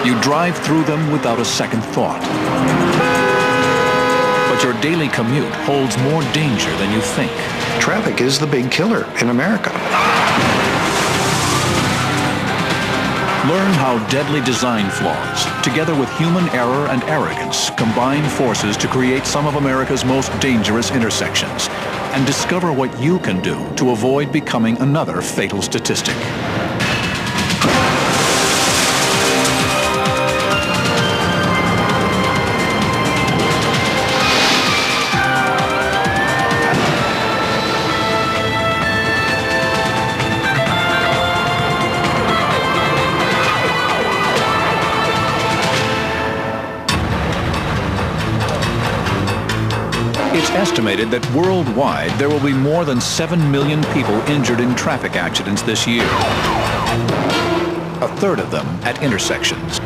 You drive through them without a second thought. But your daily commute holds more danger than you think. Traffic is the big killer in America. Learn how deadly design flaws, together with human error and arrogance, combine forces to create some of America's most dangerous intersections, and discover what you can do to avoid becoming another fatal statistic. It's estimated that worldwide there will be more than 7 million people injured in traffic accidents this year. A third of them at intersections.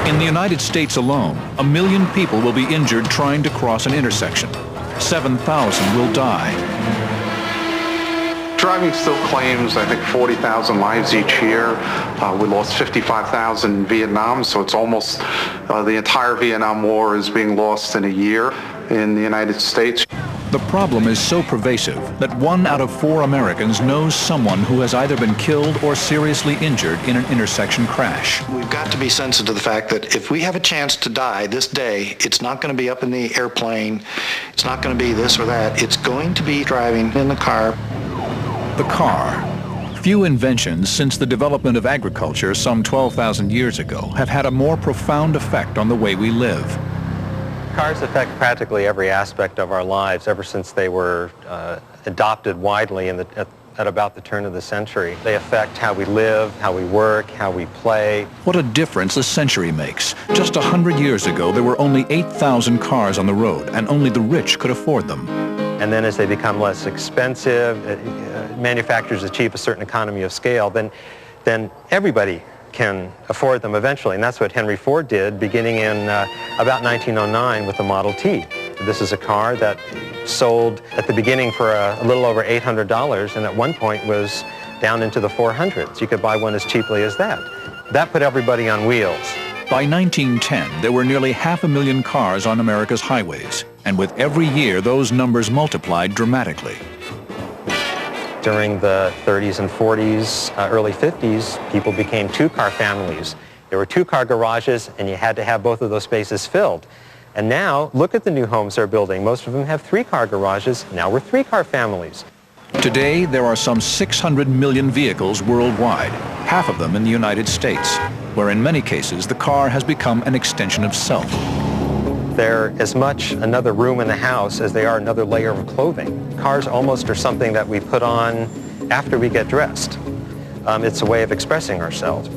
In the United States alone, 1 million people will be injured trying to cross an intersection. 7,000 will die. Driving still claims, I think, 40,000 lives each year. We lost 55,000 in Vietnam, so it's almost the entire Vietnam War is being lost in a year in the United States. The problem is so pervasive that 1 out of 4 Americans knows someone who has either been killed or seriously injured in an intersection crash. We've got to be sensitive to the fact that if we have a chance to die this day, it's not going to be up in the airplane, it's not going to be this or that, it's going to be driving in the car. The car. Few inventions since the development of agriculture some 12,000 years ago have had a more profound effect on the way we live. Cars affect practically every aspect of our lives ever since they were adopted widely at about the turn of the century. They affect how we live, how we work, how we play. What a difference a century makes. Just 100 years ago, there were only 8,000 cars on the road, and only the rich could afford them. And then as they become less expensive, manufacturers achieve a certain economy of scale, then everybody can afford them eventually. And that's what Henry Ford did beginning in about 1909 with the Model T. This is a car that sold at the beginning for a little over $800 and at one point was down into the 400s. You could buy one as cheaply as that. That put everybody on wheels. By 1910, there were nearly 500,000 cars on America's highways, and with every year, those numbers multiplied dramatically. During the 30s and 40s, early 50s, people became 2-car families. There were 2-car garages, and you had to have both of those spaces filled. And now, look at the new homes they're building. Most of them have 3-car garages. Now we're 3-car families. Today, there are some 600 million vehicles worldwide, half of them in the United States, where in many cases the car has become an extension of self. They're as much another room in the house as they are another layer of clothing. Cars almost are something that we put on after we get dressed. It's a way of expressing ourselves.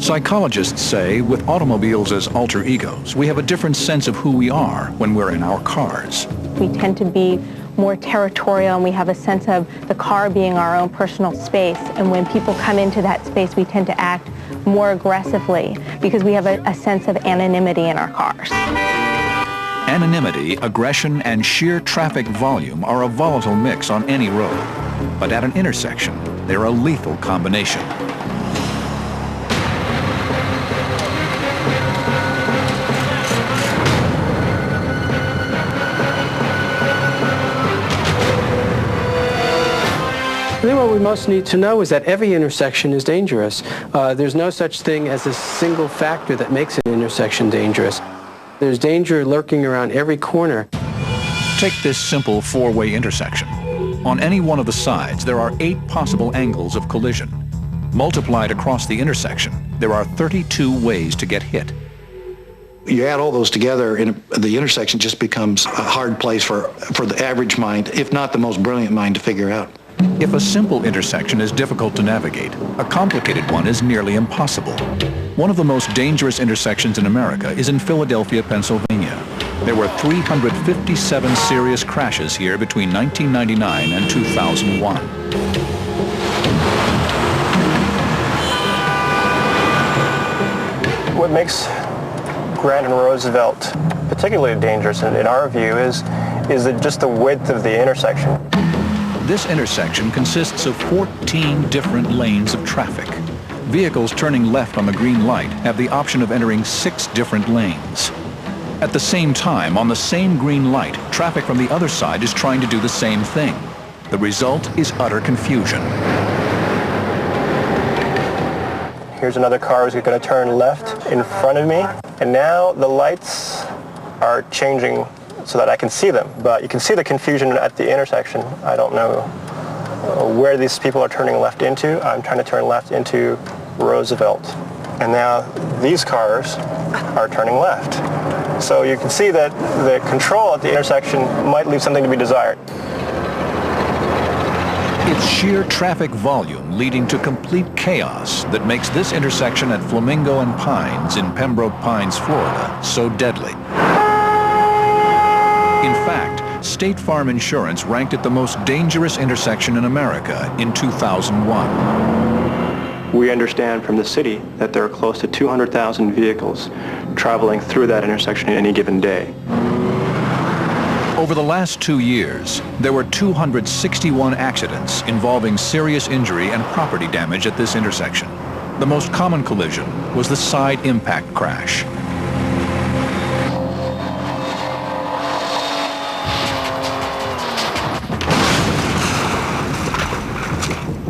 Psychologists say with automobiles as alter egos, we have a different sense of who we are when we're in our cars. We tend to be more territorial, and we have a sense of the car being our own personal space. And when people come into that space, we tend to act more aggressively because we have a sense of anonymity in our cars. Anonymity, aggression, and sheer traffic volume are a volatile mix on any road. But at an intersection, they're a lethal combination. I think what we most need to know is that every intersection is dangerous. There's no such thing as a single factor that makes an intersection dangerous. There's danger lurking around every corner. Take this simple 4-way intersection. On any one of the sides, there are 8 possible angles of collision. Multiplied across the intersection, there are 32 ways to get hit. You add all those together, and the intersection just becomes a hard place for the average mind, if not the most brilliant mind, to figure out. If a simple intersection is difficult to navigate, a complicated one is nearly impossible. One of the most dangerous intersections in America is in Philadelphia, Pennsylvania. There were 357 serious crashes here between 1999 and 2001. What makes Grant and Roosevelt particularly dangerous, in our view, is just the width of the intersection. This intersection consists of 14 different lanes of traffic. Vehicles turning left on the green light have the option of entering 6 different lanes. At the same time, on the same green light, traffic from the other side is trying to do the same thing. The result is utter confusion. Here's another car who's going to turn left in front of me. And now the lights are changing so that I can see them. But you can see the confusion at the intersection. I don't know where these people are turning left into. I'm trying to turn left into Roosevelt. And now these cars are turning left. So you can see that the control at the intersection might leave something to be desired. It's sheer traffic volume leading to complete chaos that makes this intersection at Flamingo and Pines in Pembroke Pines, Florida, so deadly. In fact, State Farm Insurance ranked it the most dangerous intersection in America in 2001. We understand from the city that there are close to 200,000 vehicles traveling through that intersection in any given day. Over the last 2 years, there were 261 accidents involving serious injury and property damage at this intersection. The most common collision was the side impact crash.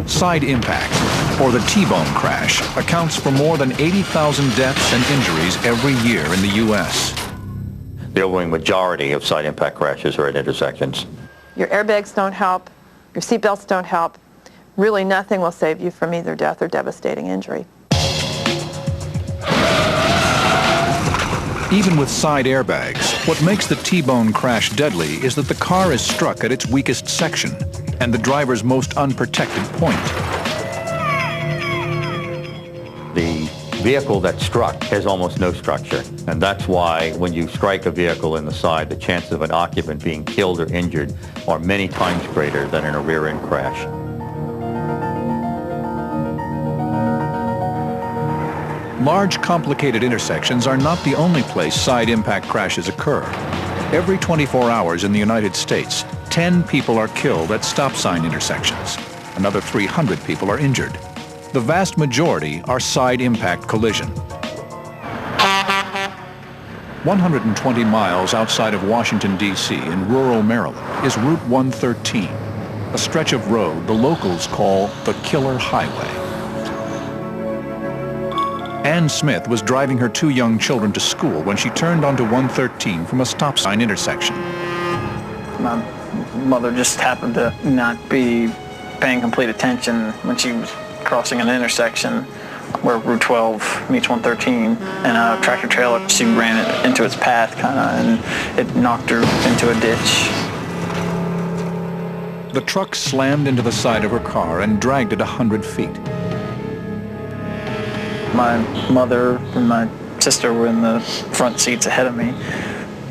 Side impact, or the T-bone crash, accounts for more than 80,000 deaths and injuries every year in the U.S. The overwhelming majority of side impact crashes are at intersections. Your airbags don't help, your seatbelts don't help. Really nothing will save you from either death or devastating injury. Even with side airbags, what makes the T-bone crash deadly is that the car is struck at its weakest section and the driver's most unprotected point. The vehicle that struck has almost no structure, and that's why when you strike a vehicle in the side, the chances of an occupant being killed or injured are many times greater than in a rear-end crash. Large, complicated intersections are not the only place side impact crashes occur. Every 24 hours in the United States, 10 people are killed at stop sign intersections. Another 300 people are injured. The vast majority are side impact collision. 120 miles outside of Washington, D.C. in rural Maryland is Route 113, a stretch of road the locals call the Killer Highway. Ann Smith was driving her 2 young children to school when she turned onto 113 from a stop sign intersection. My mother just happened to not be paying complete attention when she was crossing an intersection where Route 12 meets 113, and a tractor trailer, she ran it into its path kind of, and it knocked her into a ditch. The truck slammed into the side of her car and dragged it 100 feet. My mother and my sister were in the front seats ahead of me.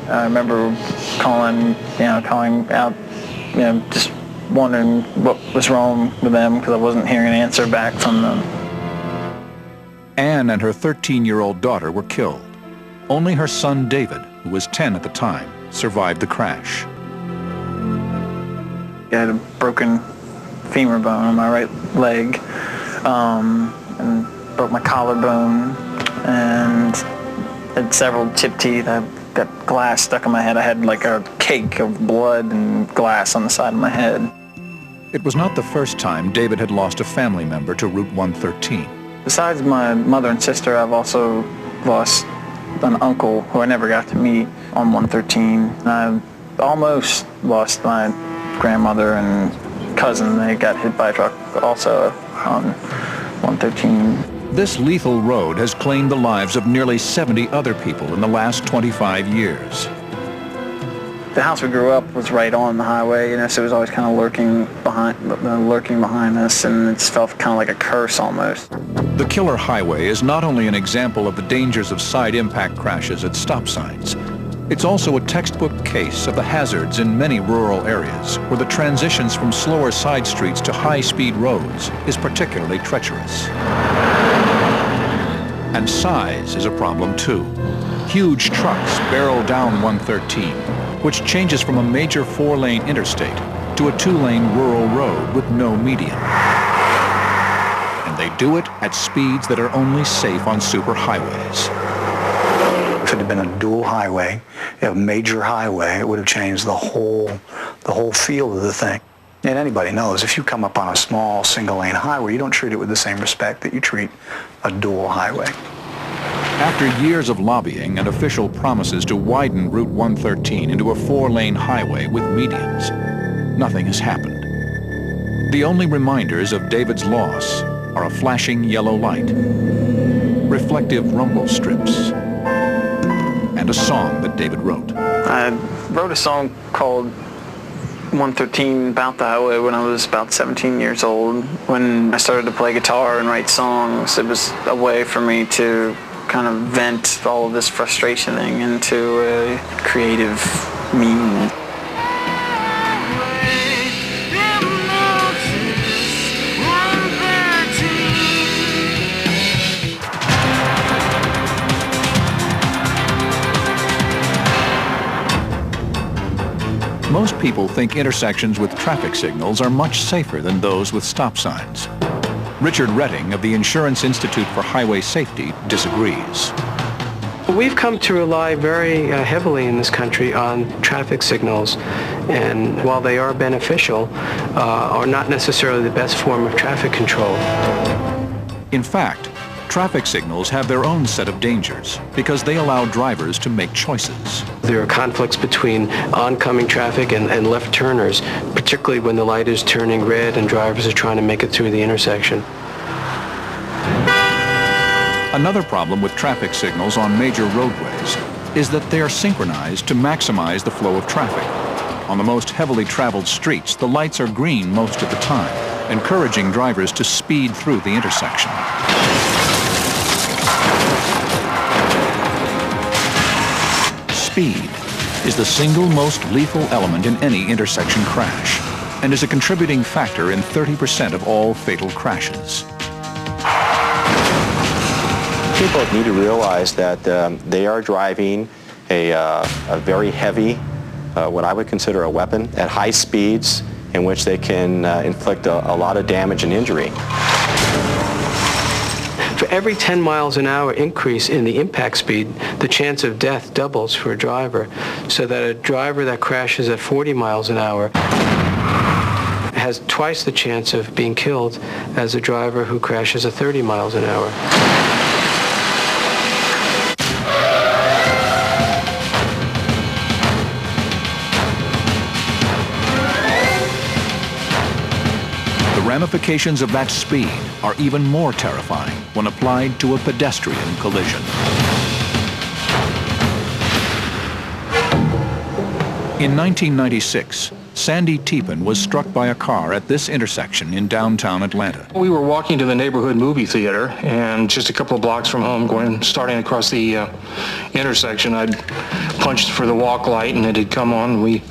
I remember calling out, just wondering what was wrong with them because I wasn't hearing an answer back from them. Ann and her 13-year-old daughter were killed. Only her son David, who was 10 at the time, survived the crash. I had a broken femur bone on my right leg, and broke my collarbone, and had several chipped teeth. I got glass stuck in my head. I had like a cake of blood and glass on the side of my head. It was not the first time David had lost a family member to Route 113. Besides my mother and sister, I've also lost an uncle who I never got to meet on 113. And I almost lost my grandmother and cousin. They got hit by a truck also on 113. This lethal road has claimed the lives of nearly 70 other people in the last 25 years. The house we grew up was right on the highway, so it was always kind of lurking behind us, and it felt kind of like a curse almost. The Killer Highway is not only an example of the dangers of side impact crashes at stop signs, it's also a textbook case of the hazards in many rural areas where the transitions from slower side streets to high-speed roads is particularly treacherous. And size is a problem too. Huge trucks barrel down 113, which changes from a major 4-lane interstate to a 2-lane rural road with no median. And They do it at speeds that are only safe on superhighways. If it had been a dual highway, a major highway, it would have changed the whole feel of the thing. And anybody knows, if you come up on a small single-lane highway, you don't treat it with the same respect that you treat a dual highway. After years of lobbying and official promises to widen Route 113 into a 4-lane highway with medians, nothing has happened. The only reminders of David's loss are a flashing yellow light, reflective rumble strips, and a song that David wrote. I wrote a song called 113 about the highway when I was about 17 years old. When I started to play guitar and write songs, it was a way for me to kind of vent all of this frustration into a creative meaning. Most people think intersections with traffic signals are much safer than those with stop signs. Richard Retting of the Insurance Institute for Highway Safety disagrees. We've come to rely very heavily in this country on traffic signals, and while they are beneficial, are not necessarily the best form of traffic control. In fact, traffic signals have their own set of dangers because they allow drivers to make choices. There are conflicts between oncoming traffic and left turners, particularly when the light is turning red and drivers are trying to make it through the intersection. Another problem with traffic signals on major roadways is that they are synchronized to maximize the flow of traffic. On the most heavily traveled streets, the lights are green most of the time, encouraging drivers to speed through the intersection. Speed is the single most lethal element in any intersection crash and is a contributing factor in 30% of all fatal crashes. People need to realize that they are driving a very heavy, what I would consider a weapon, at high speeds in which they can inflict a lot of damage and injury. For every 10 miles an hour increase in the impact speed, the chance of death doubles for a driver, so that a driver that crashes at 40 miles an hour has twice the chance of being killed as a driver who crashes at 30 miles an hour. The ramifications of that speed are even more terrifying when applied to a pedestrian collision. In 1996, Sandy Tepin was struck by a car at this intersection in downtown Atlanta. We were walking to the neighborhood movie theater, and just a couple of blocks from home, starting across the intersection, I'd punched for the walk light, and it had come on. We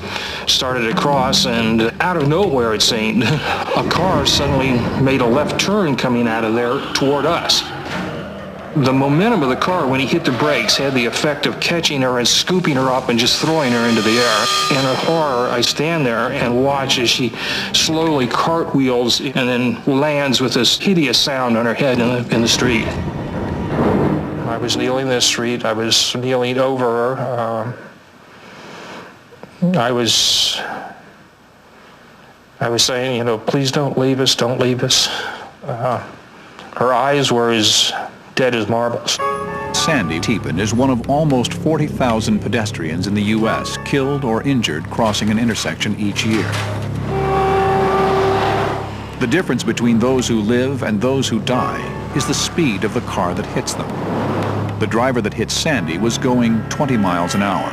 started across, and out of nowhere, it seemed, a car suddenly made a left turn coming out of there toward us. The momentum of the car when he hit the brakes had the effect of catching her and scooping her up and just throwing her into the air. In a horror, I stand there and watch as she slowly cartwheels and then lands with this hideous sound on her head in the street. I was kneeling in the street. I was kneeling over her. I was saying, you know, please don't leave us, don't leave us. Her eyes were as dead as marbles. Sandy Tepin is one of almost 40,000 pedestrians in the U.S. killed or injured crossing an intersection each year. The difference between those who live and those who die is the speed of the car that hits them. The driver that hit Sandy was going 20 miles an hour.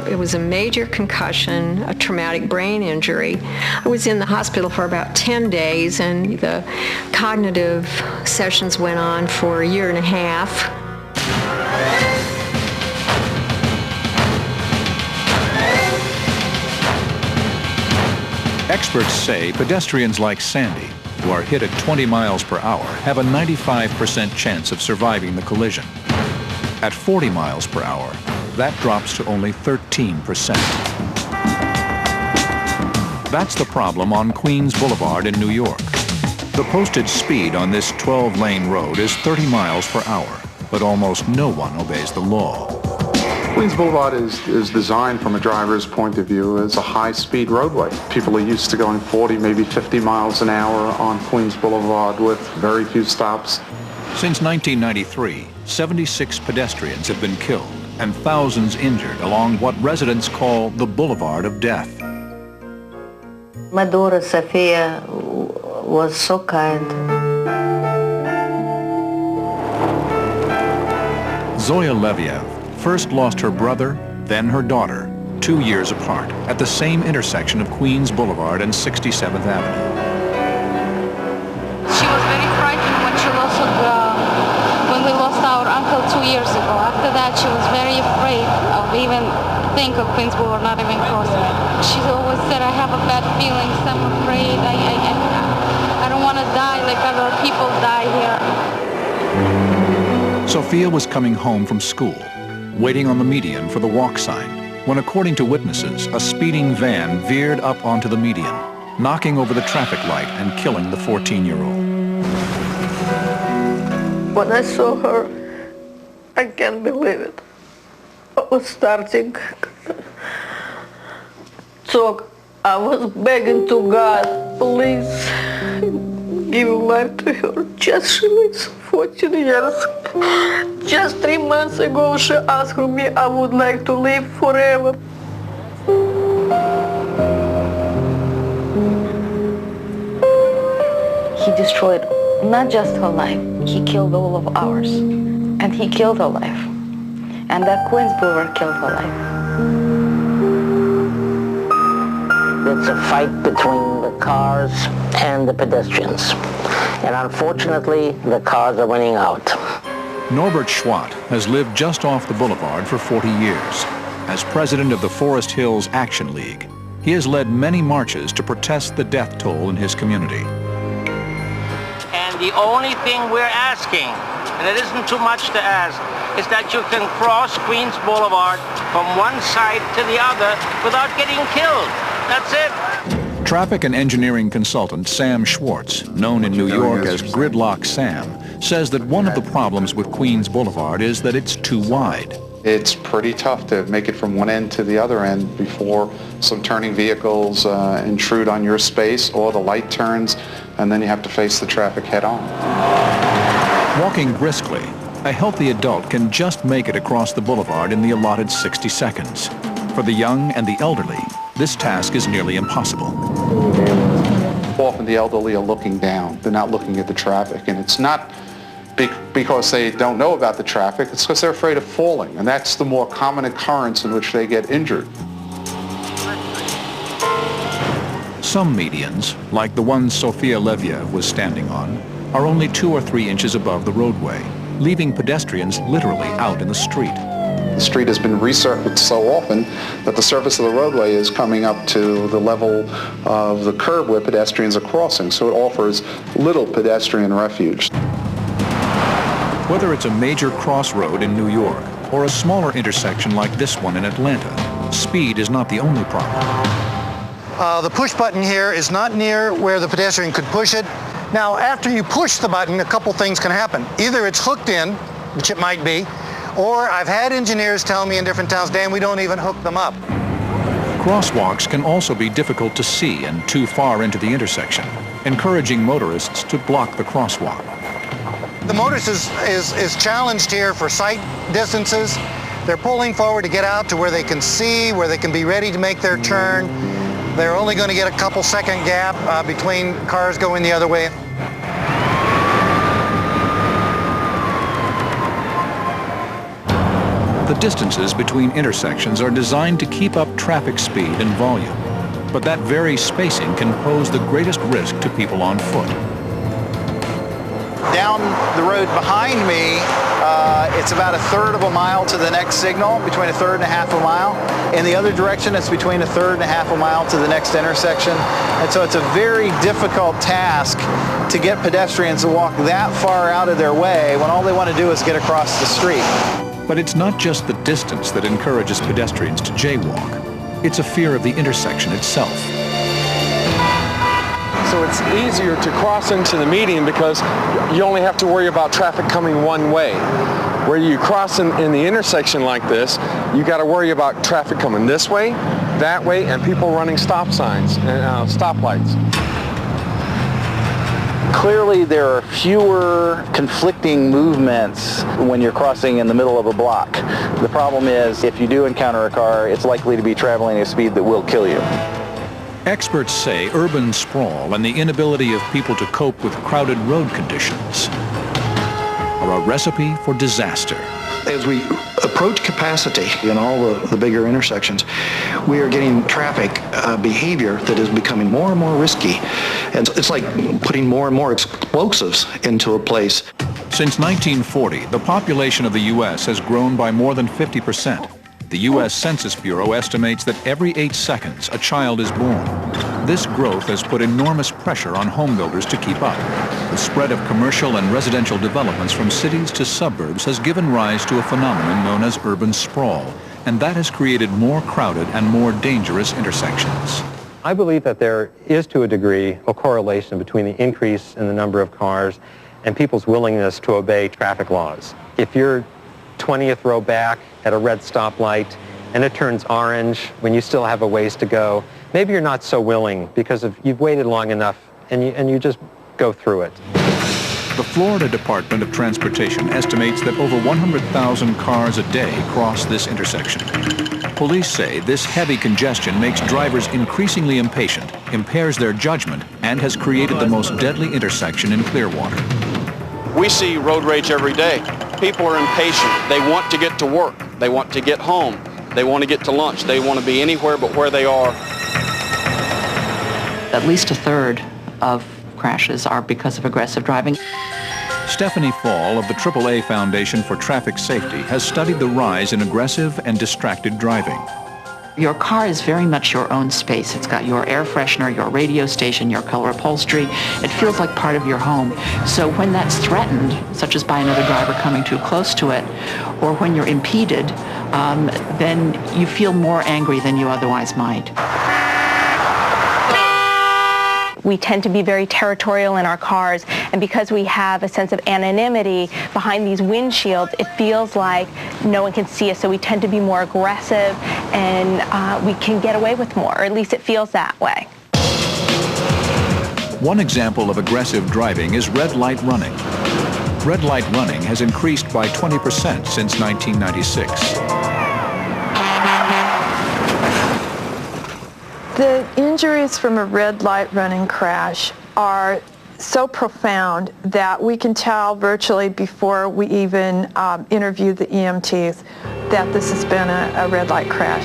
It was a major concussion, a traumatic brain injury. I was in the hospital for about 10 days, and the cognitive sessions went on for a year and a half. Experts say pedestrians like Sandy, who are hit at 20 miles per hour, have a 95% chance of surviving the collision. At 40 miles per hour, that drops to only 13%. That's the problem on Queens Boulevard in New York. The posted speed on this 12-lane road is 30 miles per hour, but almost no one obeys the law. Queens Boulevard is designed from a driver's point of view as a high-speed roadway. People are used to going 40, maybe 50 miles an hour on Queens Boulevard with very few stops. Since 1993, 76 pedestrians have been killed and thousands injured along what residents call the Boulevard of Death. My daughter Sophia was so kind. Zoya Leviev first lost her brother, then her daughter, 2 years apart, at the same intersection of Queens Boulevard and 67th Avenue. She was very frightened when she lost her girl, when we lost our uncle 2 years ago. After that, she was very afraid of even think of Queens Boulevard, not even crossing it. She always said, I have a bad feeling, so I'm afraid. I don't want to die like other people die here. Sophia was coming home from school, waiting on the median for the walk sign, when, according to witnesses, a speeding van veered up onto the median, knocking over the traffic light and killing the 14-year-old. When I saw her, I can't believe it. I was starting to talk. I was begging to God, please give life to her. Just she lives 14 years. Just 3 months ago, she asked me, I would like to live forever. He destroyed not just her life, he killed all of ours. And he killed her life. And that Queens Boulevard killed her life. It's a fight between the cars and the pedestrians. And unfortunately, the cars are winning out. Norbert Schwat has lived just off the boulevard for 40 years. As president of the Forest Hills Action League, he has led many marches to protest the death toll in his community. And the only thing we're asking, and it isn't too much to ask, is that you can cross Queens Boulevard from one side to the other without getting killed. That's it. Traffic and engineering consultant Sam Schwartz, known in New York as Gridlock Sam, says that one of the problems with Queens Boulevard is that it's too wide. It's pretty tough to make it from one end to the other end before some turning vehicles intrude on your space, or the light turns, and then you have to face the traffic head-on. Walking briskly, a healthy adult can just make it across the boulevard in the allotted 60 seconds. For the young and the elderly, this task is nearly impossible. Often the elderly are looking down. They're not looking at the traffic, and it's not because they don't know about the traffic, it's because they're afraid of falling, and that's the more common occurrence in which they get injured. Some medians, like the one Sophia Leviev was standing on, are only 2 or 3 inches above the roadway, leaving pedestrians literally out in the street. The street has been resurfaced so often that the surface of the roadway is coming up to the level of the curb where pedestrians are crossing, so it offers little pedestrian refuge. Whether it's a major crossroad in New York or a smaller intersection like this one in Atlanta, speed is not the only problem. The push button here is not near where the pedestrian could push it. Now, after you push the button, a couple things can happen. Either it's hooked in, which it might be, or I've had engineers tell me in different towns, Dan, we don't even hook them up. Crosswalks can also be difficult to see and too far into the intersection, encouraging motorists to block the crosswalk. The motorist is challenged here for sight distances. They're pulling forward to get out to where they can see, where they can be ready to make their turn. They're only going to get a couple second gap between cars going the other way. The distances between intersections are designed to keep up traffic speed and volume, but that very spacing can pose the greatest risk to people on foot. Down the road behind me, it's about 1/3 of a mile to the next signal, between 1/3 and 1/2 a mile. In the other direction, it's between 1/3 and 1/2 a mile to the next intersection. And so it's a very difficult task to get pedestrians to walk that far out of their way when all they want to do is get across the street. But it's not just the distance that encourages pedestrians to jaywalk. It's a fear of the intersection itself. So it's easier to cross into the median because you only have to worry about traffic coming one way. Where you cross in the intersection like this, you got to worry about traffic coming this way, that way, and people running stop signs and stoplights. Clearly, there are fewer conflicting movements when you're crossing in the middle of a block. The problem is, if you do encounter a car, it's likely to be traveling at a speed that will kill you. Experts say urban sprawl and the inability of people to cope with crowded road conditions are a recipe for disaster. As we approach capacity in all the bigger intersections, we are getting traffic behavior that is becoming more and more risky. And it's like putting more and more explosives into a place. Since 1940, the population of the U.S. has grown by more than 50%. The U.S. Census Bureau estimates that every 8 seconds a child is born. This growth has put enormous pressure on home builders to keep up. The spread of commercial and residential developments from cities to suburbs has given rise to a phenomenon known as urban sprawl, and that has created more crowded and more dangerous intersections. I believe that there is, to a degree, a correlation between the increase in the number of cars and people's willingness to obey traffic laws. If you're 20th row back at a red stoplight and it turns orange when you still have a ways to go, maybe you're not so willing because you've waited long enough and you just go through it. The Florida Department of Transportation estimates that over 100,000 cars a day cross this intersection. Police say this heavy congestion makes drivers increasingly impatient, impairs their judgment, and has created the most deadly intersection in Clearwater. We see road rage every day. People are impatient. They want to get to work. They want to get home. They want to get to lunch. They want to be anywhere but where they are. At least a third of crashes are because of aggressive driving. Stephanie Fall of the AAA Foundation for Traffic Safety has studied the rise in aggressive and distracted driving. Your car is very much your own space. It's got your air freshener, your radio station, your color upholstery. It feels like part of your home. So when that's threatened, such as by another driver coming too close to it, or when you're impeded, then you feel more angry than you otherwise might. We tend to be very territorial in our cars, and because we have a sense of anonymity behind these windshields, it feels like no one can see us, so we tend to be more aggressive and we can get away with more, or at least it feels that way. One example of aggressive driving is red light running. Red light running has increased by 20% since 1996. The injuries from a red light running crash are so profound that we can tell virtually before we even interview the EMTs that this has been a red light crash.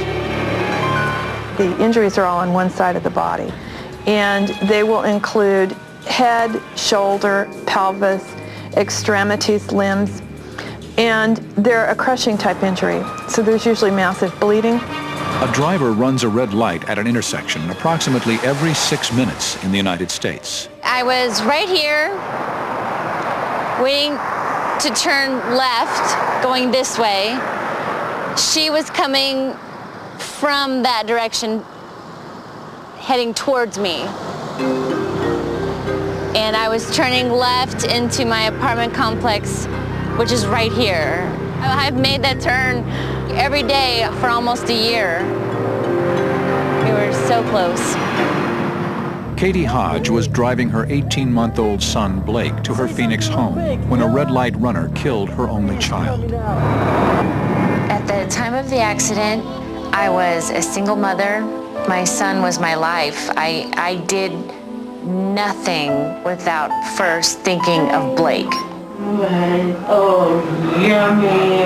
The injuries are all on one side of the body, and they will include head, shoulder, pelvis, extremities, limbs, and they're a crushing type injury, so there's usually massive bleeding. A driver runs a red light at an intersection approximately every 6 minutes in the United States. I was right here waiting to turn left, going this way. She was coming from that direction, heading towards me. And I was turning left into my apartment complex, which is right here. I've made that turn every day for almost a year. We were so close. Katie Hodge was driving her 18-month-old son, Blake, to her Phoenix home when a red light runner killed her only child. At the time of the accident, I was a single mother. My son was my life. I did nothing without first thinking of Blake. Oh, yummy.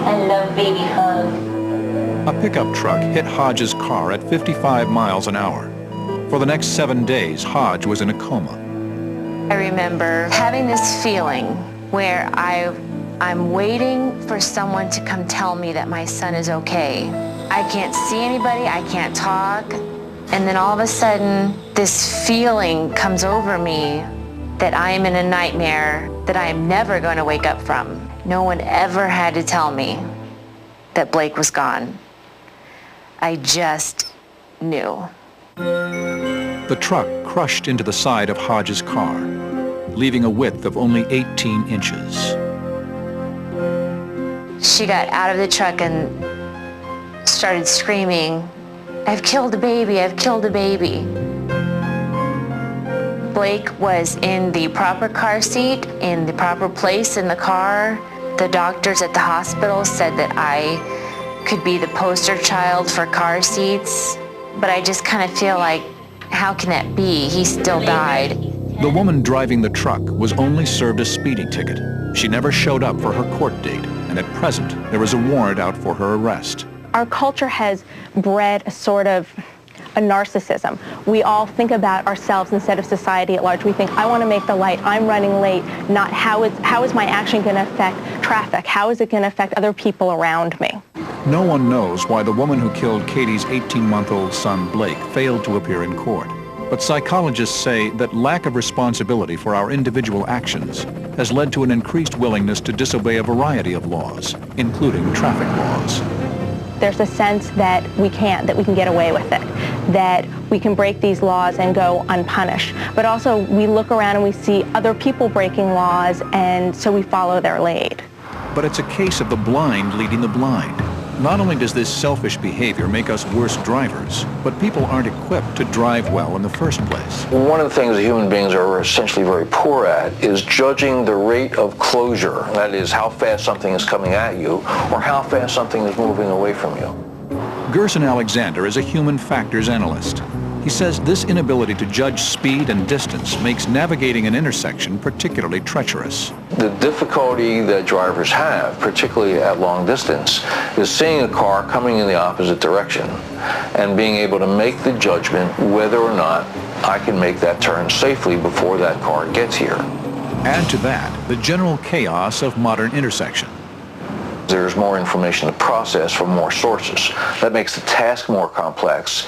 I love baby hugs. A pickup truck hit Hodge's car at 55 miles an hour. For the next 7 days, Hodge was in a coma. I remember having this feeling where I'm waiting for someone to come tell me that my son is okay. I can't see anybody, I can't talk, and then all of a sudden, this feeling comes over me that I am in a nightmare that I am never going to wake up from. No one ever had to tell me that Blake was gone. I just knew. The truck crushed into the side of Hodges' car, leaving a width of only 18 inches. She got out of the truck and started screaming, "I've killed a baby, I've killed a baby." Blake was in the proper car seat, in the proper place in the car. The doctors at the hospital said that I could be the poster child for car seats, but I just kind of feel like, how can that be? He still died. The woman driving the truck was only served a speeding ticket. She never showed up for her court date, and at present, there is a warrant out for her arrest. Our culture has bred a sort of a narcissism. We all think about ourselves instead of society at large. We think, I want to make the light, I'm running late, not how is my action going to affect traffic? How is it going to affect other people around me? No one knows why the woman who killed Katie's 18-month-old son, Blake, failed to appear in court. But psychologists say that lack of responsibility for our individual actions has led to an increased willingness to disobey a variety of laws, including traffic laws. There's a sense that we can get away with it, that we can break these laws and go unpunished. But also we look around and we see other people breaking laws, and so we follow their lead. But it's a case of the blind leading the blind. Not only does this selfish behavior make us worse drivers, but people aren't equipped to drive well in the first place. One of the things that human beings are essentially very poor at is judging the rate of closure. That is, how fast something is coming at you or how fast something is moving away from you. Gerson Alexander is a human factors analyst. He says this inability to judge speed and distance makes navigating an intersection particularly treacherous. The difficulty that drivers have, particularly at long distance, is seeing a car coming in the opposite direction and being able to make the judgment whether or not I can make that turn safely before that car gets here. Add to that the general chaos of modern intersection. There's more information to process from more sources. That makes the task more complex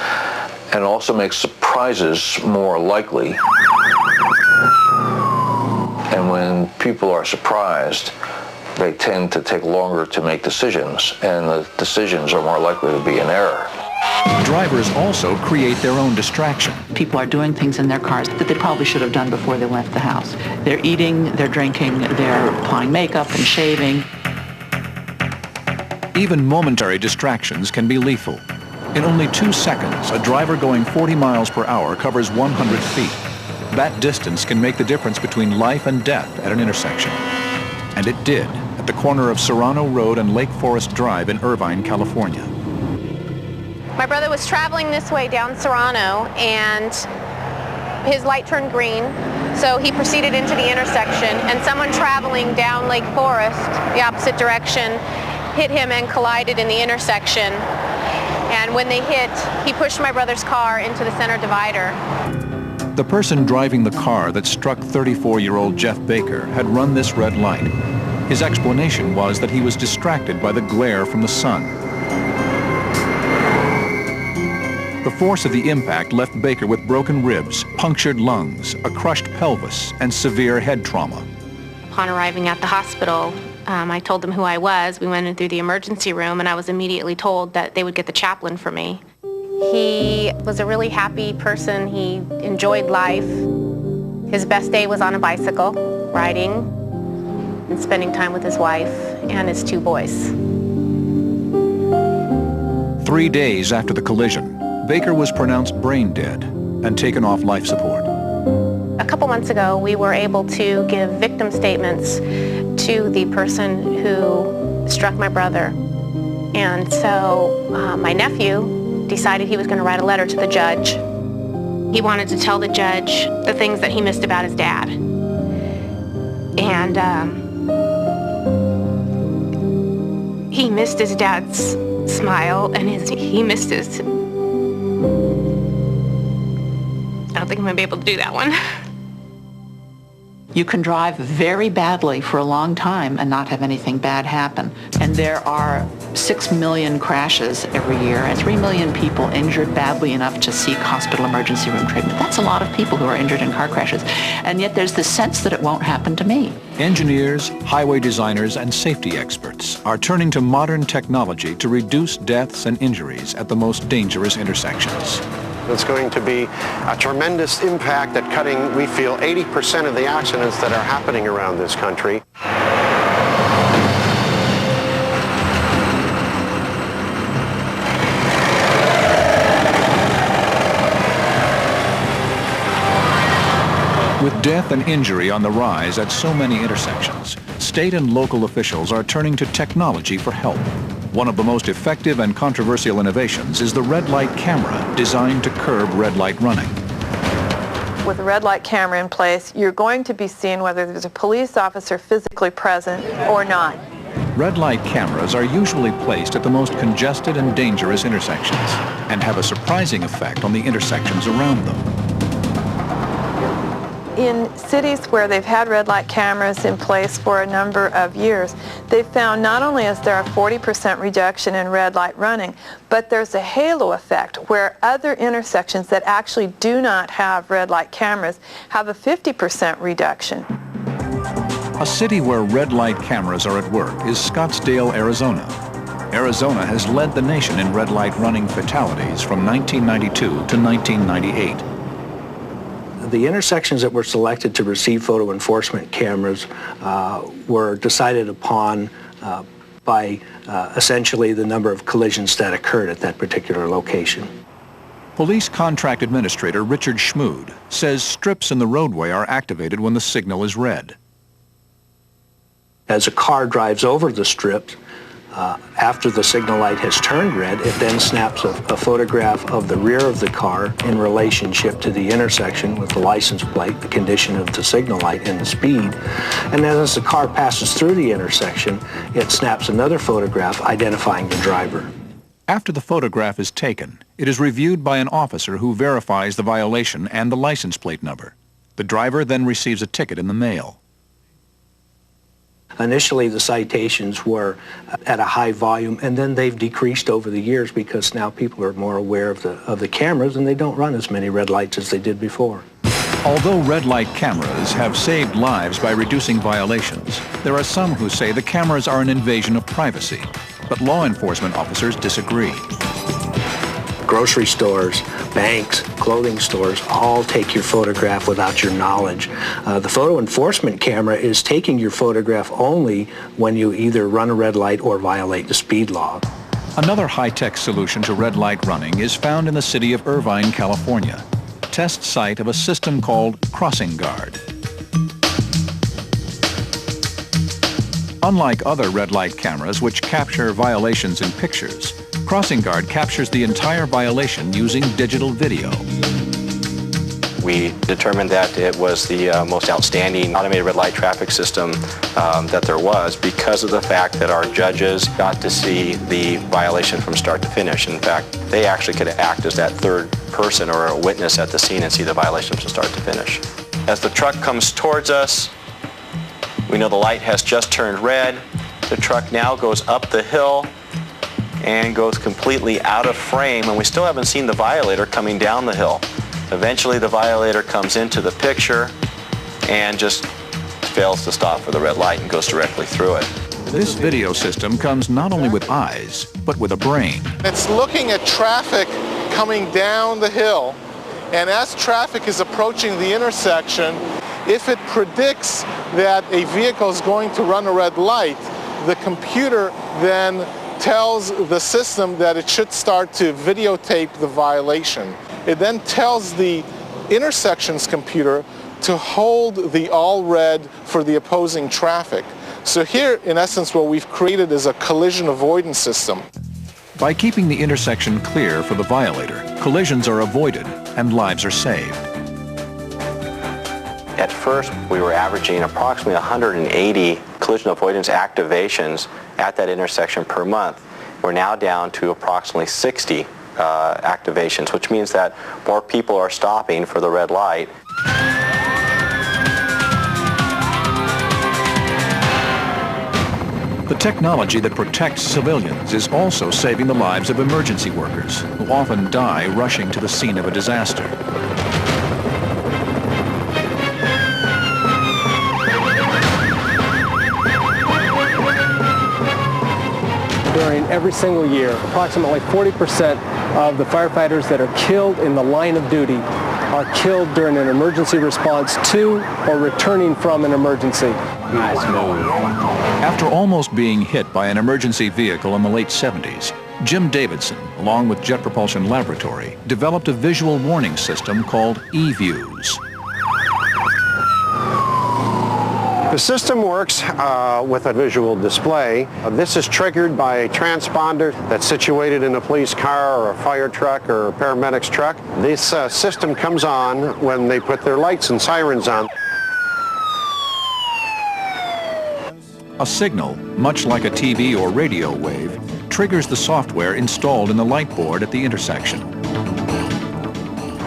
and also makes surprises more likely. And when people are surprised, they tend to take longer to make decisions, and the decisions are more likely to be an error. Drivers also create their own distraction. People are doing things in their cars that they probably should have done before they left the house. They're eating, they're drinking, they're applying makeup and shaving. Even momentary distractions can be lethal. In only 2 seconds, a driver going 40 miles per hour covers 100 feet. That distance can make the difference between life and death at an intersection. And it did at the corner of Serrano Road and Lake Forest Drive in Irvine, California. My brother was traveling this way down Serrano, and his light turned green, so he proceeded into the intersection, and someone traveling down Lake Forest, the opposite direction, hit him and collided in the intersection. And when they hit, he pushed my brother's car into the center divider. The person driving the car that struck 34-year-old Jeff Baker had run this red light. His explanation was that he was distracted by the glare from the sun. The force of the impact left Baker with broken ribs, punctured lungs, a crushed pelvis, and severe head trauma. Upon arriving at the hospital, I told them who I was. We went in through the emergency room, and I was immediately told that they would get the chaplain for me. He was a really happy person. He enjoyed life. His best day was on a bicycle, riding and spending time with his wife and his 2 boys. 3 days after the collision, Baker was pronounced brain dead and taken off life support. A couple months ago, we were able to give victim statements to the person who struck my brother. And so my nephew decided he was going to write a letter to the judge. He wanted to tell the judge the things that he missed about his dad. And he missed his dad's smile, and he missed his... I don't think I'm going to be able to do that one. You can drive very badly for a long time and not have anything bad happen. And there are 6 million crashes every year and 3 million people injured badly enough to seek hospital emergency room treatment. That's a lot of people who are injured in car crashes. And yet there's this sense that it won't happen to me. Engineers, highway designers, and safety experts are turning to modern technology to reduce deaths and injuries at the most dangerous intersections. It's going to be a tremendous impact at cutting, we feel, 80% of the accidents that are happening around this country. With death and injury on the rise at so many intersections, state and local officials are turning to technology for help. One of the most effective and controversial innovations is the red light camera designed to curb red light running. With a red light camera in place, you're going to be seeing whether there's a police officer physically present or not. Red light cameras are usually placed at the most congested and dangerous intersections and have a surprising effect on the intersections around them. In cities where they've had red light cameras in place for a number of years, they've found not only is there a 40% reduction in red light running, but there's a halo effect where other intersections that actually do not have red light cameras have a 50% reduction. A city where red light cameras are at work is Scottsdale, Arizona. Arizona has led the nation in red light running fatalities from 1992 to 1998. The intersections that were selected to receive photo enforcement cameras were decided upon by essentially the number of collisions that occurred at that particular location. Police Contract Administrator Richard Schmood says strips in the roadway are activated when the signal is red. As a car drives over the strip, after the signal light has turned red, it then snaps a photograph of the rear of the car in relationship to the intersection with the license plate, the condition of the signal light, and the speed. And then as the car passes through the intersection, it snaps another photograph identifying the driver. After the photograph is taken, it is reviewed by an officer who verifies the violation and the license plate number. The driver then receives a ticket in the mail. Initially, the citations were at a high volume, and then they've decreased over the years because now people are more aware of the cameras, and they don't run as many red lights as they did before. Although red light cameras have saved lives by reducing violations, there are some who say the cameras are an invasion of privacy. But law enforcement officers disagree. Grocery stores, banks, clothing stores all take your photograph without your knowledge. The photo enforcement camera is taking your photograph only when you either run a red light or violate the speed law. Another high-tech solution to red light running is found in the city of Irvine, California, test site of a system called Crossing Guard. Unlike other red light cameras which capture violations in pictures, Crossing Guard captures the entire violation using digital video. We determined that it was the most outstanding automated red light traffic system that there was because of the fact that our judges got to see the violation from start to finish. In fact, they actually could act as that third person or a witness at the scene and see the violation from start to finish. As the truck comes towards us, we know the light has just turned red. The truck now goes up the hill and goes completely out of frame, and we still haven't seen the violator coming down the hill. Eventually the violator comes into the picture and just fails to stop for the red light and goes directly through it. This video system comes not only with eyes, but with a brain. It's looking at traffic coming down the hill, and as traffic is approaching the intersection, if it predicts that a vehicle is going to run a red light, the computer then tells the system that it should start to videotape the violation. It then tells the intersections computer to hold the all red for the opposing traffic. So here, in essence, what we've created is a collision avoidance system. By keeping the intersection clear for the violator, collisions are avoided and lives are saved. At first, we were averaging approximately 180 collision avoidance activations at that intersection per month. We're now down to approximately 60 activations, which means that more people are stopping for the red light. The technology that protects civilians is also saving the lives of emergency workers, who often die rushing to the scene of a disaster. During every single year, approximately 40% of the firefighters that are killed in the line of duty are killed during an emergency response to or returning from an emergency. Nice move. After almost being hit by an emergency vehicle in the late 70s, Jim Davidson, along with Jet Propulsion Laboratory, developed a visual warning system called eViews. The system works with a visual display. This is triggered by a transponder that's situated in a police car or a fire truck or a paramedic's truck. This system comes on when they put their lights and sirens on. A signal, much like a TV or radio wave, triggers the software installed in the light board at the intersection.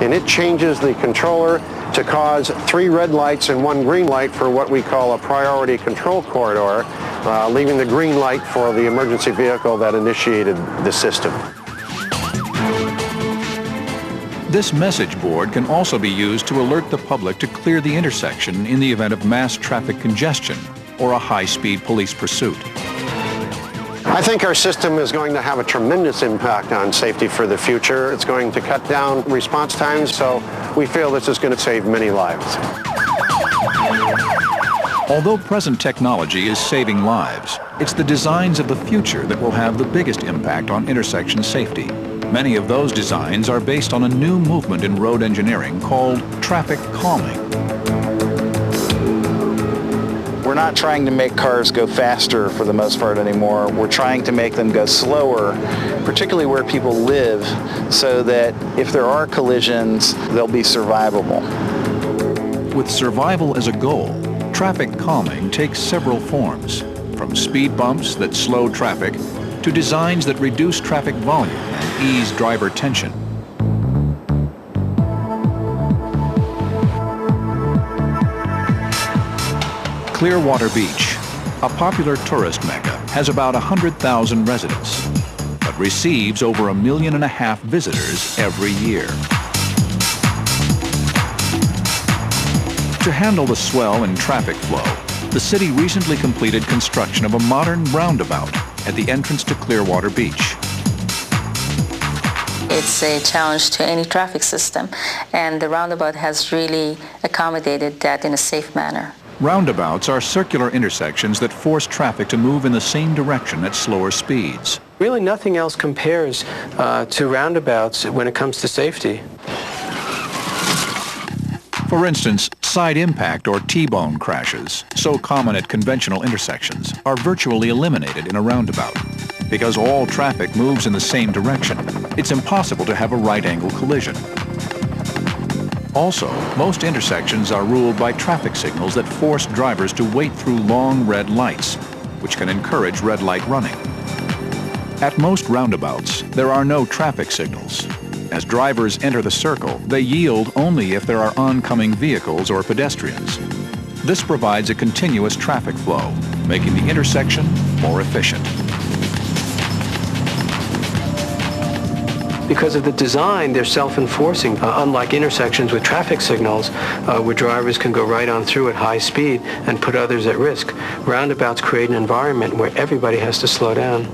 And it changes the controller to cause 3 red lights and 1 green light for what we call a priority control corridor, leaving the green light for the emergency vehicle that initiated the system. This message board can also be used to alert the public to clear the intersection in the event of mass traffic congestion or a high-speed police pursuit. I think our system is going to have a tremendous impact on safety for the future. It's going to cut down response times, so we feel this is going to save many lives. Although present technology is saving lives, it's the designs of the future that will have the biggest impact on intersection safety. Many of those designs are based on a new movement in road engineering called traffic calming. We're not trying to make cars go faster for the most part anymore. We're trying to make them go slower, particularly where people live, so that if there are collisions, they'll be survivable. With survival as a goal, traffic calming takes several forms, from speed bumps that slow traffic to designs that reduce traffic volume and ease driver tension. Clearwater Beach, a popular tourist mecca, has about 100,000 residents, but receives over 1.5 million visitors every year. To handle the swell in traffic flow, the city recently completed construction of a modern roundabout at the entrance to Clearwater Beach. It's a challenge to any traffic system, and the roundabout has really accommodated that in a safe manner. Roundabouts are circular intersections that force traffic to move in the same direction at slower speeds. Really nothing else compares to roundabouts when it comes to safety. For instance, side impact or T-bone crashes, so common at conventional intersections, are virtually eliminated in a roundabout. Because all traffic moves in the same direction, it's impossible to have a right-angle collision. Also, most intersections are ruled by traffic signals that force drivers to wait through long red lights, which can encourage red light running. At most roundabouts, there are no traffic signals. As drivers enter the circle, they yield only if there are oncoming vehicles or pedestrians. This provides a continuous traffic flow, making the intersection more efficient. Because of the design, they're self-enforcing, unlike intersections with traffic signals where drivers can go right on through at high speed and put others at risk. Roundabouts create an environment where everybody has to slow down.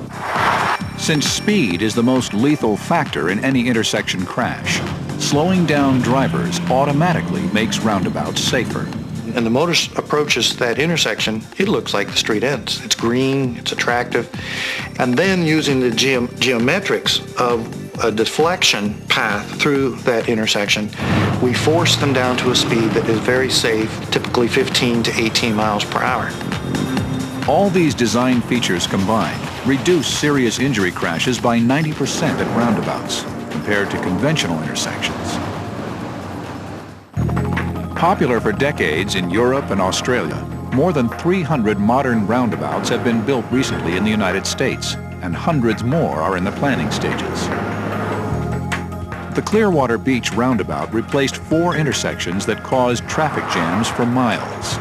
Since speed is the most lethal factor in any intersection crash, slowing down drivers automatically makes roundabouts safer. And the motorist approaches that intersection, it looks like the street ends. It's green, it's attractive. And then using the geometrics of a deflection path through that intersection, we force them down to a speed that is very safe, typically 15 to 18 miles per hour. All these design features combined reduce serious injury crashes by 90% at roundabouts compared to conventional intersections. Popular for decades in Europe and Australia, more than 300 modern roundabouts have been built recently in the United States, and hundreds more are in the planning stages. The Clearwater Beach roundabout replaced 4 intersections that caused traffic jams for miles.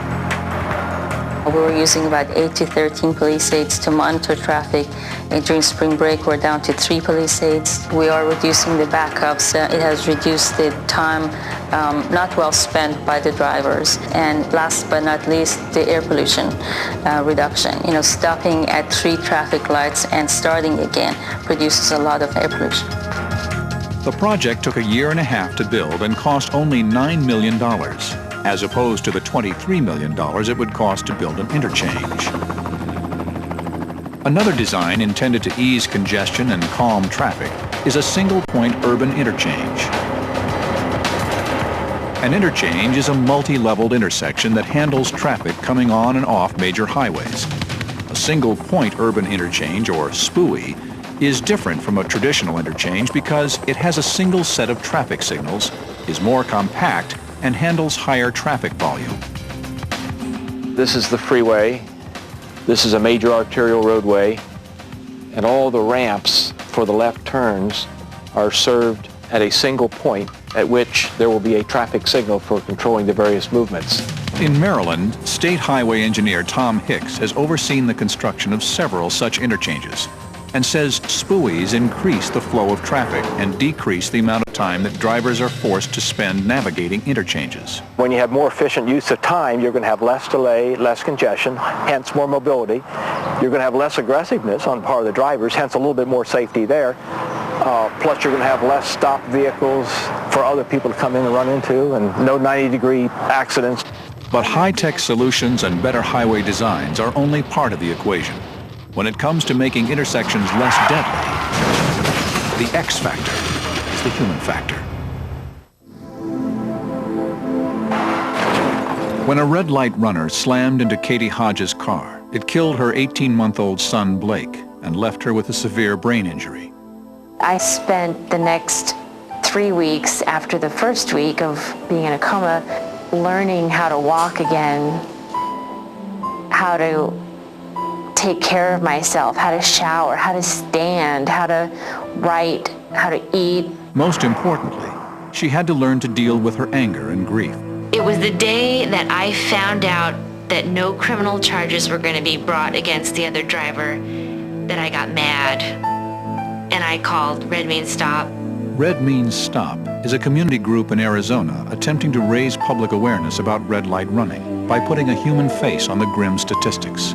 We were using about 8 to 13 police aids to monitor traffic. And during spring break, we're down to 3 police aids. We are reducing the backups. It has reduced the time not well spent by the drivers. And last but not least, the air pollution reduction. You know, stopping at 3 traffic lights and starting again produces a lot of air pollution. The project took a year and a half to build and cost only $9 million. As opposed to the $23 million it would cost to build an interchange. Another design intended to ease congestion and calm traffic is a single-point urban interchange. An interchange is a multi-leveled intersection that handles traffic coming on and off major highways. A single-point urban interchange, or SPUI, is different from a traditional interchange because it has a single set of traffic signals, is more compact, and handles higher traffic volume. This is the freeway. This is a major arterial roadway, and all the ramps for the left turns are served at a single point at which there will be a traffic signal for controlling the various movements. In Maryland, State Highway Engineer Tom Hicks has overseen the construction of several such interchanges and says SPUIs increase the flow of traffic and decrease the amount of time that drivers are forced to spend navigating interchanges. When you have more efficient use of time, you're going to have less delay, less congestion, hence more mobility. You're going to have less aggressiveness on the part of the drivers, hence a little bit more safety there. Plus you're going to have less stopped vehicles for other people to come in and run into, and no 90-degree accidents. But high-tech solutions and better highway designs are only part of the equation. When it comes to making intersections less deadly, the X factor is the human factor. When a red light runner slammed into Katie Hodges' car, it killed her 18-month-old son, Blake, and left her with a severe brain injury. I spent the next 3 weeks after the first week of being in a coma learning how to walk again, how to take care of myself, how to shower, how to stand, how to write, how to eat. Most importantly, she had to learn to deal with her anger and grief. It was the day that I found out that no criminal charges were going to be brought against the other driver that I got mad, and I called Red Means Stop. Red Means Stop is a community group in Arizona attempting to raise public awareness about red light running by putting a human face on the grim statistics.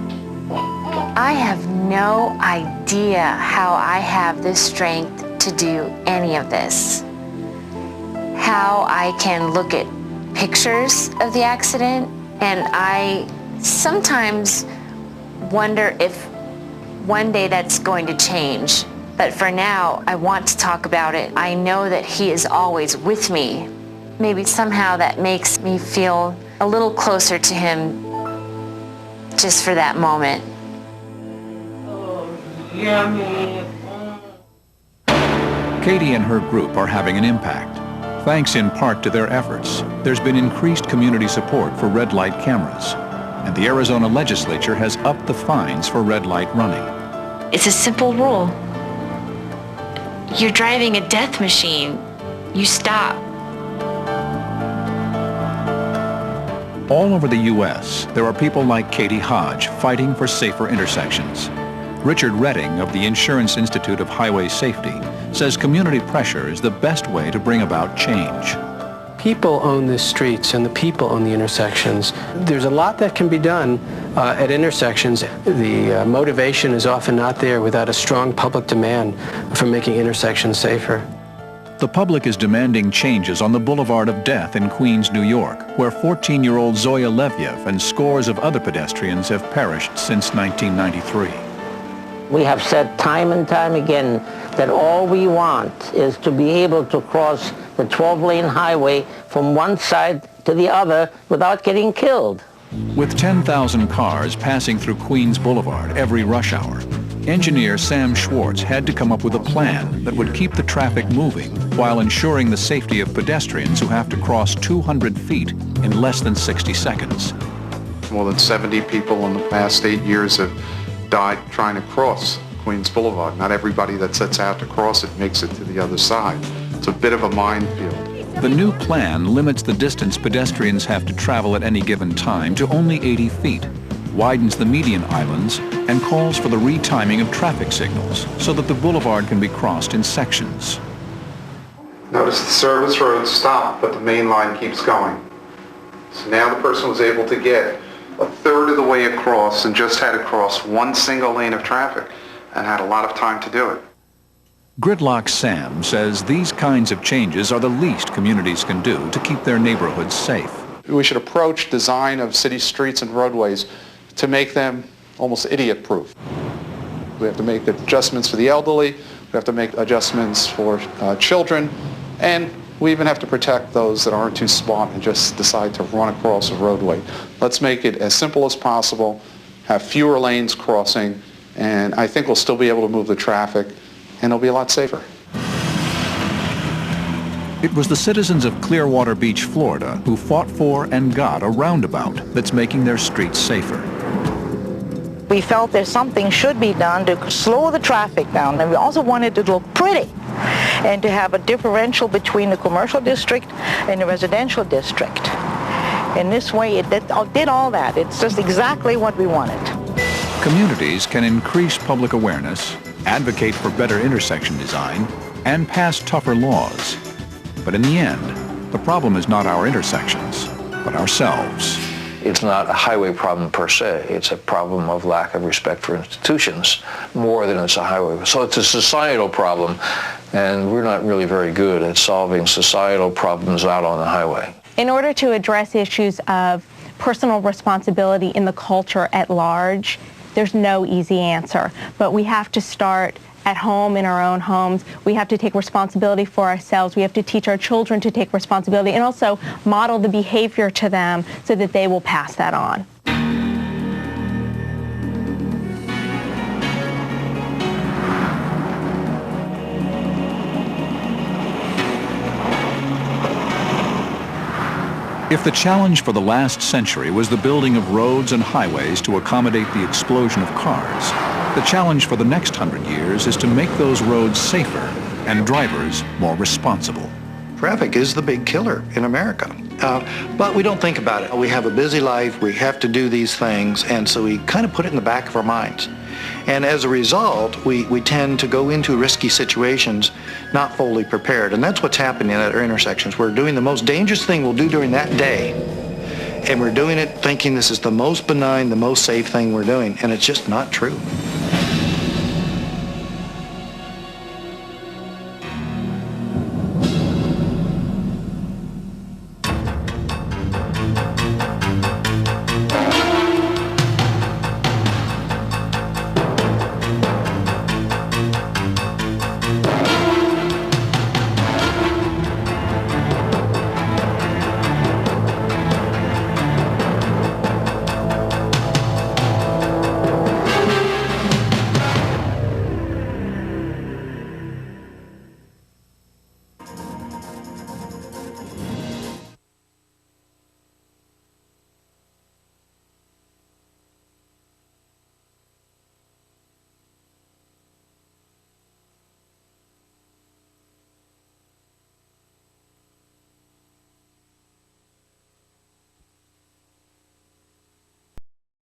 I have no idea how I have the strength to do any of this. How I can look at pictures of the accident, and I sometimes wonder if one day that's going to change. But for now, I want to talk about it. I know that he is always with me. Maybe somehow that makes me feel a little closer to him just for that moment. Katie and her group are having an impact. Thanks in part to their efforts, there's been increased community support for red light cameras, and the Arizona legislature has upped the fines for red light running. It's a simple rule. You're driving a death machine. You stop. All over the U.S., there are people like Katie Hodge fighting for safer intersections. Richard Redding of the Insurance Institute of Highway Safety says community pressure is the best way to bring about change. People own the streets and the people own the intersections. There's a lot that can be done at intersections. The motivation is often not there without a strong public demand for making intersections safer. The public is demanding changes on the Boulevard of Death in Queens, New York, where 14-year-old Zoya Leviev and scores of other pedestrians have perished since 1993. We have said time and time again that all we want is to be able to cross the 12-lane highway from one side to the other without getting killed. With 10,000 cars passing through Queens Boulevard every rush hour, engineer Sam Schwartz had to come up with a plan that would keep the traffic moving while ensuring the safety of pedestrians who have to cross 200 feet in less than 60 seconds. More than 70 people in the past 8 years have died trying to cross Queens Boulevard. Not everybody that sets out to cross it makes it to the other side. It's a bit of a minefield. The new plan limits the distance pedestrians have to travel at any given time to only 80 feet, widens the median islands and calls for the retiming of traffic signals so that the boulevard can be crossed in sections. Notice the service roads stop, but the main line keeps going. So now the person was able to get a third of the way across and just had to cross one single lane of traffic and had a lot of time to do it. Gridlock Sam says these kinds of changes are the least communities can do to keep their neighborhoods safe. We should approach design of city streets and roadways to make them almost idiot-proof. We have to make adjustments for the elderly, we have to make adjustments for children, and we even have to protect those that aren't too smart and just decide to run across a roadway. Let's make it as simple as possible, have fewer lanes crossing, and I think we'll still be able to move the traffic, and it'll be a lot safer. It was the citizens of Clearwater Beach, Florida, who fought for and got a roundabout that's making their streets safer. We felt that something should be done to slow the traffic down, and we also wanted it to look pretty and to have a differential between the commercial district and the residential district. In this way, it did all that. It's just exactly what we wanted. Communities can increase public awareness, advocate for better intersection design, and pass tougher laws. But in the end, the problem is not our intersections, but ourselves. It's not a highway problem per se. It's a problem of lack of respect for institutions more than it's a highway. So it's a societal problem, and we're not really very good at solving societal problems out on the highway. In order to address issues of personal responsibility in the culture at large, there's no easy answer, but we have to start at home, in our own homes. We have to take responsibility for ourselves. We have to teach our children to take responsibility and also model the behavior to them so that they will pass that on. If the challenge for the last century was the building of roads and highways to accommodate the explosion of cars, the challenge for the next 100 years is to make those roads safer and drivers more responsible. Traffic is the big killer in America. But we don't think about it. We have a busy life, we have to do these things, and so we kind of put it in the back of our minds. And as a result, we tend to go into risky situations not fully prepared. And that's what's happening at our intersections. We're doing the most dangerous thing we'll do during that day, and we're doing it thinking this is the most benign, the most safe thing we're doing, and it's just not true.